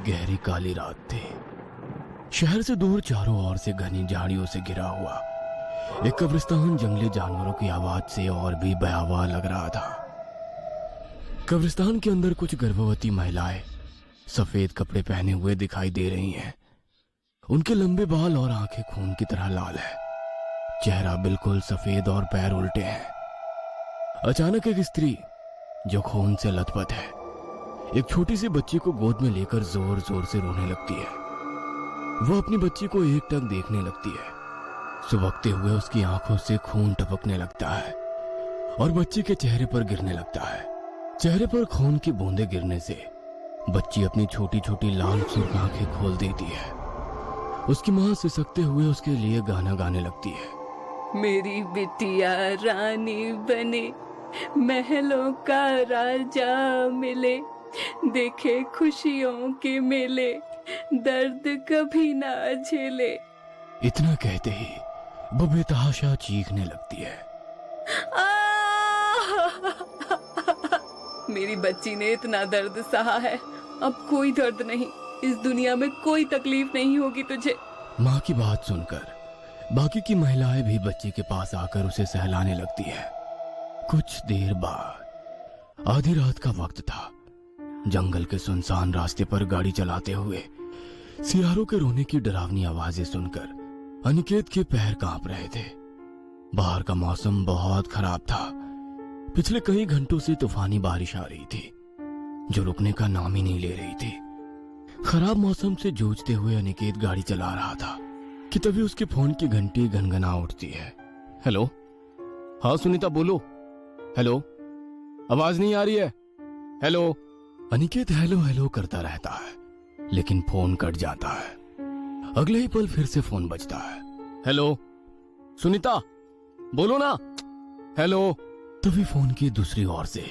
गहरी काली रात थी। शहर से दूर चारों ओर से घनी झाड़ियों से घिरा हुआ एक कब्रिस्तान जंगली जानवरों की आवाज से और भी भयावह लग रहा था। कब्रिस्तान के अंदर कुछ गर्भवती महिलाएं सफेद कपड़े पहने हुए दिखाई दे रही हैं। उनके लंबे बाल और आंखें खून की तरह लाल है, चेहरा बिल्कुल सफेद और पैर उल्टे हैं। अचानक एक स्त्री जो खून से लथपथ है एक छोटी सी बच्ची को गोद में लेकर जोर जोर से रोने लगती है। वो अपनी बच्ची को एकटक देखने लगती है। सुबकते हुए उसकी आंखों से खून टपकने लगता है और बच्ची के चेहरे पर गिरने लगता है। चेहरे पर खून की बूंदें गिरने से बच्ची अपनी छोटी छोटी लाल सुर्ख आंखें खोल देती है। उसकी मां सिसकते हुए उसके लिए गाना गाने लगती है। मेरी बिटिया रानी बने, महलों का राजा मिले, देखे खुशियों के मेले, दर्द कभी ना झेले। इतना कहते ही वो बेतहाशा चीखने लगती है। मेरी बच्ची ने इतना दर्द सहा है, अब कोई दर्द नहीं, इस दुनिया में कोई तकलीफ नहीं होगी तुझे। माँ की बात सुनकर बाकी की महिलाएं भी बच्ची के पास आकर उसे सहलाने लगती है। कुछ देर बाद आधी रात का वक्त था। जंगल के सुनसान रास्ते पर गाड़ी चलाते हुए सियारों के रोने की डरावनी आवाजें सुनकर अनिकेत के पैर कांप रहे थे। बाहर का मौसम बहुत खराब था। पिछले कई घंटों से तूफानी बारिश आ रही थी जो रुकने का नाम ही नहीं ले रही थी। खराब मौसम से जूझते हुए अनिकेत गाड़ी चला रहा था कि तभी उसके फोन की घंटी गनगना उठती है। हेलो, हाँ सुनीता बोलो। हेलो, आवाज नहीं आ रही है। हेलो। अनिकेत हेलो हेलो करता रहता है लेकिन फोन कट जाता है। अगले ही पल फिर से फोन बजता है। हेलो सुनीता बोलो ना। हेलो। तभी फोन की दूसरी ओर से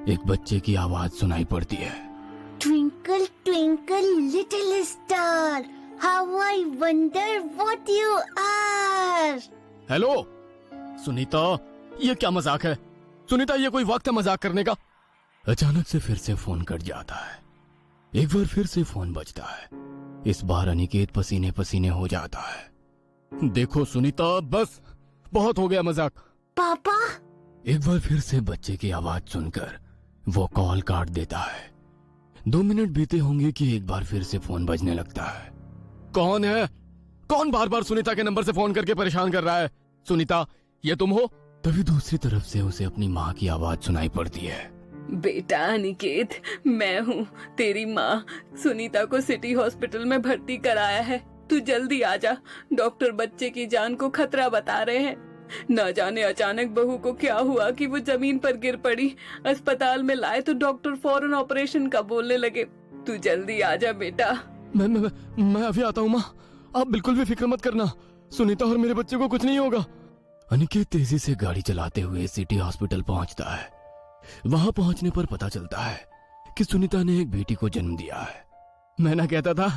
एक बच्चे की आवाज सुनाई पड़ती है। Twinkle twinkle little star, how I wonder what you are. Hello Sunita, ये क्या मजाक है? सुनीता, ये कोई वक्त है मजाक करने का? अचानक से फिर से फोन कट जाता है। एक बार फिर से फोन बजता है। इस बार अनिकेत पसीने पसीने हो जाता है। देखो सुनीता, बस बहुत हो गया मजाक। पापा। एक बार फिर से बच्चे की आवाज सुनकर वो कॉल काट देता है। 2 मिनट बीते होंगे कि एक बार फिर से फोन बजने लगता है। कौन है? कौन बार बार सुनीता के नंबर से फोन करके परेशान कर रहा है? सुनीता, ये तुम हो? तभी दूसरी तरफ से उसे अपनी माँ की आवाज सुनाई पड़ती है। बेटा अनिकेत, मैं हूँ तेरी माँ। सुनीता को सिटी हॉस्पिटल में भर्ती कराया है, तू जल्दी आ जा। डॉक्टर बच्चे की जान को खतरा बता रहे हैं। न जाने अचानक बहू को क्या हुआ कि वो जमीन पर गिर पड़ी। अस्पताल में लाए तो डॉक्टर फौरन ऑपरेशन का बोलने लगे। तू जल्दी आ जा बेटा। मैं अभी आता हूँ माँ, आप बिल्कुल भी फिक्र मत करना। सुनीता और मेरे बच्चे को कुछ नहीं होगा। अनिकेत तेजी से गाड़ी चलाते हुए सिटी हॉस्पिटल पहुंचता है। वहां पहुंचने पर पता चलता है कि सुनीता ने एक बेटी को जन्म दिया है। मैं ना कहता था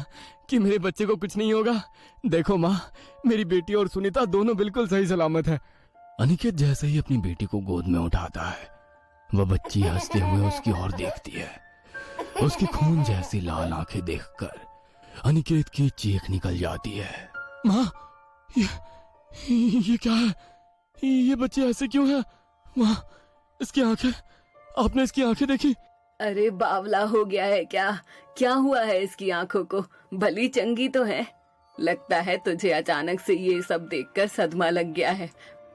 कि मेरे बच्चे को कुछ नहीं होगा। देखो माँ, मेरी बेटी और सुनीता दोनों बिल्कुल सही सलामत है। अनिकेत जैसे ही अपनी बेटी को गोद में उठाता है, वह बच्ची हंसते हुए उसकी ओर देखती है। उसकी खून जैसी लाल आंखें देखकर अनिकेत की चीख निकल जाती है। माँ, ये क्या है? ये बच्ची ऐसे क्यों है? माँ, इसकी आंखें, आपने इसकी आंखें देखी? अरे बावला हो गया है क्या? क्या हुआ है इसकी आंखों को? भली चंगी तो है। लगता है तुझे अचानक से ये सब देखकर सदमा लग गया है।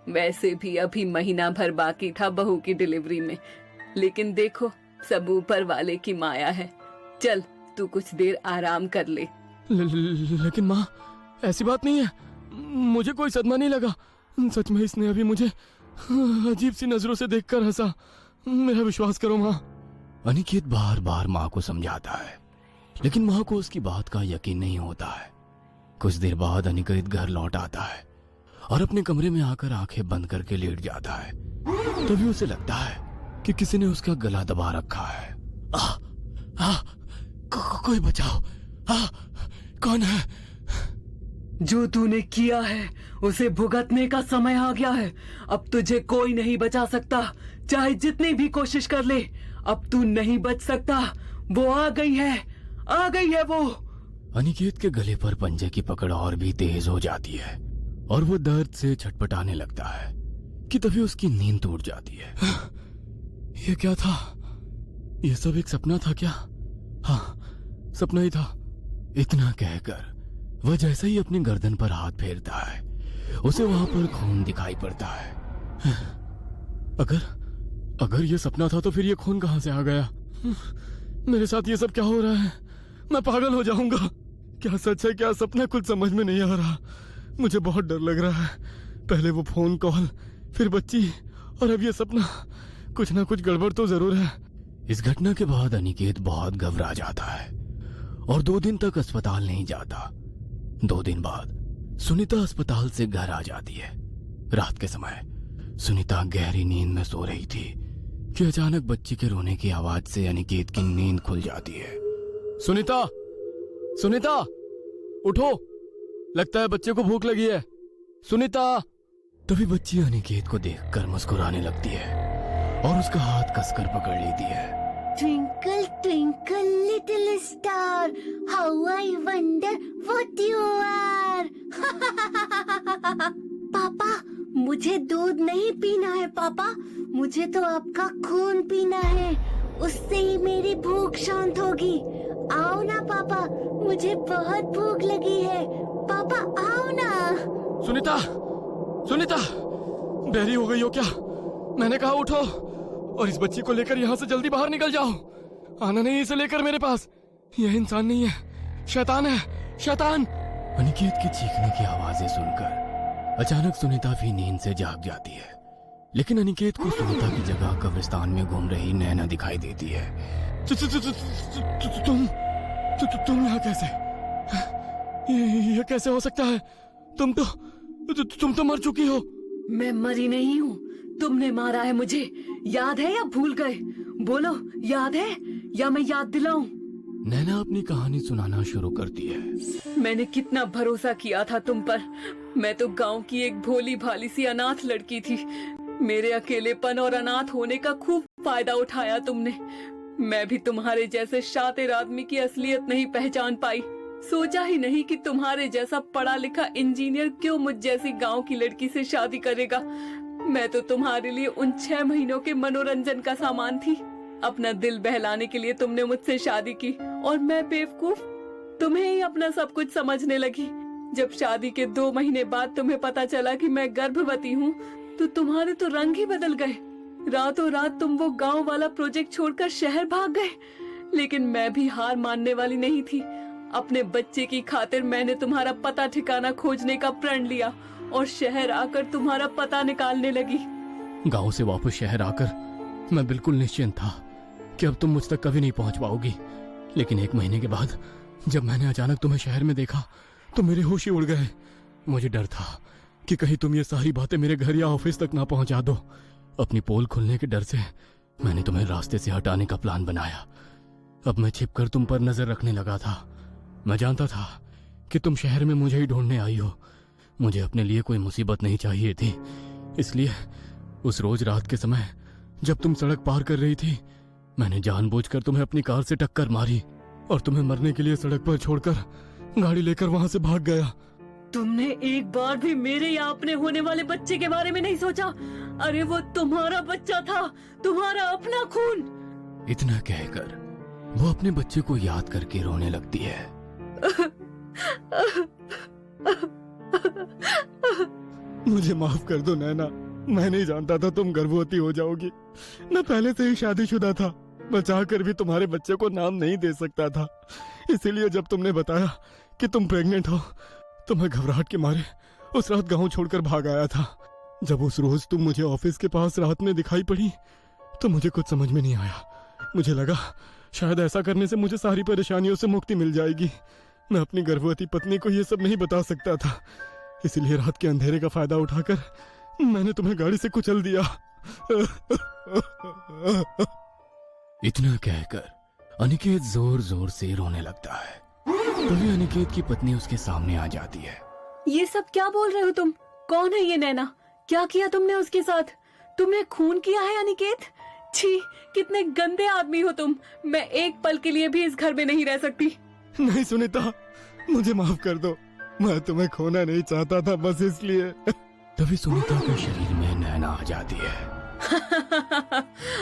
वैसे भी अभी महीना भर बाकी था बहू की डिलीवरी में, लेकिन देखो सब ऊपर वाले की माया है। चल तू कुछ देर आराम कर ले। लेकिन माँ, ऐसी बात नहीं है, मुझे कोई सदमा नहीं लगा। सच में इसने अभी मुझे अजीब सी नजरों से देखकर हंसा। मेरा विश्वास करो माँ। अनिकेत बार बार माँ को समझाता है लेकिन माँ को उसकी बात का यकीन नहीं होता है। कुछ देर बाद अनिकेत घर लौट आता है और अपने कमरे में आकर आंखें बंद करके लेट जाता है। तभी उसे लगता है कि किसी ने उसका गला दबा रखा है। कोई बचाओ, कौन है? जो तूने किया है उसे भुगतने का समय आ गया है। अब तुझे कोई नहीं बचा सकता, चाहे जितनी भी कोशिश कर ले। अब तू नहीं बच सकता। वो आ गई है, आ गई है वो। अनिकेत के गले पर पंजे की पकड़ और भी तेज हो जाती है और वो दर्द से छटपटाने लगता है कि तभी उसकी नींद टूट जाती है। ये क्या था? ये सब एक सपना था क्या? हाँ, सपना ही था। इतना कहकर वह जैसे ही अपनी गर्दन पर हाथ फेरता है उसे वहां पर खून दिखाई पड़ता है। अगर ये सपना था तो फिर ये खून कहां से आ गया? मेरे साथ ये सब क्या हो रहा है? मैं पागल हो जाऊंगा। क्या सच है क्या सपना, कुछ समझ में नहीं आ रहा। मुझे बहुत डर लग रहा है। पहले वो फोन कॉल, फिर बच्ची और अब ये सपना। कुछ ना कुछ गड़बड़ तो जरूर है। इस घटना के बाद अनिकेत बहुत घबरा जाता है और 2 दिन तक अस्पताल नहीं जाता। 2 दिन बाद सुनीता अस्पताल से घर आ जाती है। रात के समय सुनीता गहरी नींद में सो रही थी कि अचानक बच्ची के रोने की आवाज से अनिकेत की नींद खुल जाती है। सुनीता, सुनीता, उठो, लगता है बच्चे को भूख लगी है। सुनीता। तभी बच्ची अनिकेत को देखकर मुस्कुराने लगती है और उसका हाथ कसकर पकड़ लेती है। Twinkle, twinkle, little star, how I wonder what you are. पापा, मुझे दूध नहीं पीना है पापा, मुझे तो आपका खून पीना है। उससे ही मेरी भूख शांत होगी। आओ ना पापा, मुझे बहुत भूख लगी है। पापा आओ ना। सुनीता, सुनीता, बेरी हो गई हो क्या? मैंने कहा उठो और इस बच्ची को लेकर यहाँ से जल्दी बाहर निकल जाओ। आना नहीं इसे लेकर मेरे पास। यह इंसान नहीं है, शैतान है, शैतान। अनिकेत की चीखने की आवाजें सुनकर अचानक सुनीता भी नींद से जाग जाती है, लेकिन अनिकेत को सुनीता की जगह कब्रिस्तान में घूम रही नैना दिखाई देती है। तुम यहाँ कैसे? ये कैसे हो सकता है? तुम तो मर चुकी हो। मैं मरी नहीं हूँ, तुमने मारा है मुझे। याद है या भूल गए? बोलो, याद है या मैं याद दिलाऊं? नैना अपनी कहानी सुनाना शुरू करती है। मैंने कितना भरोसा किया था तुम पर। मैं तो गांव की एक भोली भाली सी अनाथ लड़की थी। मेरे अकेलेपन और अनाथ होने का खूब फायदा उठाया तुमने। मैं भी तुम्हारे जैसे शातिर आदमी की असलियत नहीं पहचान पाई। सोचा ही नहीं कि तुम्हारे जैसा पढ़ा लिखा इंजीनियर क्यों मुझ जैसी गांव की लड़की से शादी करेगा। मैं तो तुम्हारे लिए उन 6 महीनों के मनोरंजन का सामान थी। अपना दिल बहलाने के लिए तुमने मुझसे शादी की और मैं बेवकूफ तुम्हें ही अपना सब कुछ समझने लगी। जब शादी के 2 महीने बाद तुम्हें पता चला कि मैं गर्भवती हूँ तो तुम्हारे तो रंग ही बदल गए। रातों रात तुम वो गांव वाला प्रोजेक्ट छोड़कर शहर भाग गए। लेकिन मैं भी हार मानने वाली नहीं थी। अपने बच्चे की खातिर मैंने तुम्हारा पता ठिकाना खोजने का प्रण लिया और शहर आकर तुम्हारा पता निकालने लगी। गांव से वापस शहर आकर मैं बिल्कुल निश्चिंत था कि अब तुम मुझ तक कभी नहीं पहुंच पाओगी। लेकिन 1 महीने के बाद जब मैंने अचानक तुम्हें शहर में देखा तो मेरे होश ही उड़ गए। मुझे डर था कि कहीं तुम ये सारी बातें मेरे घर या ऑफिस तक ना पहुंचा दो। अपनी पोल खुलने के डर से मैंने तुम्हें रास्ते से हटाने का प्लान बनाया। अब मैं छिपकर तुम पर नजर रखने लगा था। मैं जानता था कि तुम शहर में मुझे ही ढूंढने आई हो। मुझे अपने लिए कोई मुसीबत नहीं चाहिए थी, इसलिए उस रोज रात के समय जब तुम सड़क पार कर रही थी मैंने जानबूझकर तुम्हें अपनी कार से टक्कर मारी और तुम्हें मरने के लिए सड़क पर छोड़कर गाड़ी लेकर वहां से भाग गया। तुमने एक बार भी मेरे या अपने होने वाले बच्चे के बारे में नहीं सोचा? अरे वो तुम्हारा बच्चा था, तुम्हारा अपना खून। इतना कहकर वो अपने बच्चे को याद करके रोने लगती है। मुझे माफ कर दो नैना, मैं नहीं जानता था तुम गर्भवती हो जाओगी। मैं पहले से ही शादीशुदा था, बचाकर भी तुम्हारे बच्चे को नाम नहीं दे सकता था। इसीलिए जब तुमने बताया कि तुम प्रेग्नेंट हो तो मैं घबराहट के मारे उस रात गांव छोड़कर भाग आया था। जब उस रोज तुम मुझे ऑफिस के पास रात में दिखाई पड़ी तो मुझे कुछ समझ में नहीं आया। मुझे लगा शायद ऐसा करने से मुझे सारी परेशानियों से मुक्ति मिल जाएगी। मैं अपनी गर्भवती पत्नी को ये सब नहीं बता सकता था, इसलिए रात के अंधेरे का फायदा उठाकर मैंने तुम्हें गाड़ी से कुचल दिया। इतना कहकर अनिकेत जोर जोर से रोने लगता है। तभी अनिकेत की पत्नी उसके सामने आ जाती है। ये सब क्या बोल रहे हो तुम? कौन है ये नैना? क्या किया तुमने उसके साथ? तुमने खून किया है अनिकेत? छी, कितने गंदे आदमी हो तुम। मैं एक पल के लिए भी इस घर में नहीं रह सकती। नहीं सुनीता, मुझे माफ कर दो, मैं तुम्हें खोना नहीं चाहता था, बस इसलिए। तभी सुनीता के शरीर में नैना आ जाती है।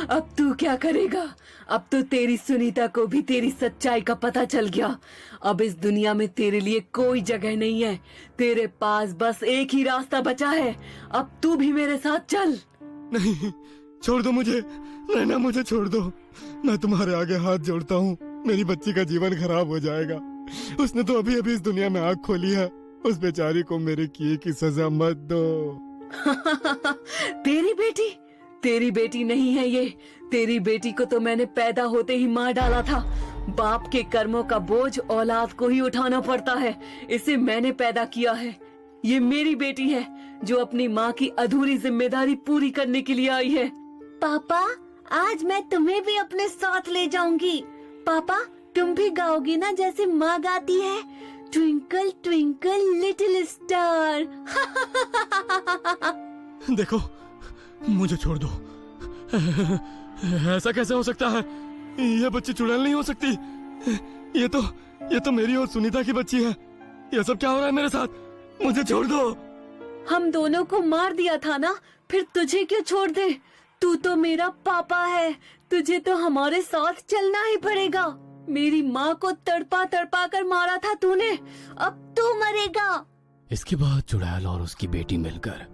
अब तू क्या करेगा? अब तो तेरी सुनीता को भी तेरी सच्चाई का पता चल गया। अब इस दुनिया में तेरे लिए कोई जगह नहीं है। तेरे पास बस एक ही रास्ता बचा है। अब तू भी मेरे साथ चल। नहीं, छोड़ दो मुझे, नैना मुझे छोड़ दो। मैं तुम्हारे आगे हाथ जोड़ता हूँ, मेरी बच्ची का जीवन खराब हो जाएगा। उसने तो अभी अभी इस दुनिया में आँख खोली है। उस बेचारी को मेरे किए की सजा मत दो। तेरी बेटी नहीं है ये। तेरी बेटी को तो मैंने पैदा होते ही मार डाला था। बाप के कर्मों का बोझ औलाद को ही उठाना पड़ता है। इसे मैंने पैदा किया है। ये मेरी बेटी है जो अपनी माँ की अधूरी जिम्मेदारी पूरी करने के लिए आई है। पापा, आज मैं तुम्हें भी अपने साथ ले जाऊंगी। पापा, तुम भी गाओगी ना जैसे माँ गाती है, ट्विंकल ट्विंकल लिटिल स्टार। देखो, मुझे छोड़ दो। ऐसा कैसे हो सकता है? ये बच्ची चुड़ैल नहीं हो सकती। ये तो मेरी और सुनीता की बच्ची है। ये सब क्या हो रहा है मेरे साथ? मुझे छोड़ दो। हम दोनों को मार दिया था ना, फिर तुझे क्यों छोड़ दे? तू तो मेरा पापा है, तुझे तो हमारे साथ चलना ही पड़ेगा। मेरी माँ को तड़पा तड़पा कर मारा था तूने, अब तू मरेगा। इसके बाद चुड़ैल और उसकी बेटी मिलकर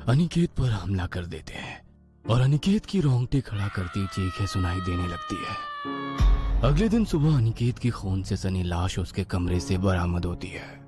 अनिकेत पर हमला कर देते हैं और अनिकेत की रोंगटे खड़ा करती चीखें सुनाई देने लगती है। अगले दिन सुबह अनिकेत की खून से सनी लाश उसके कमरे से बरामद होती है।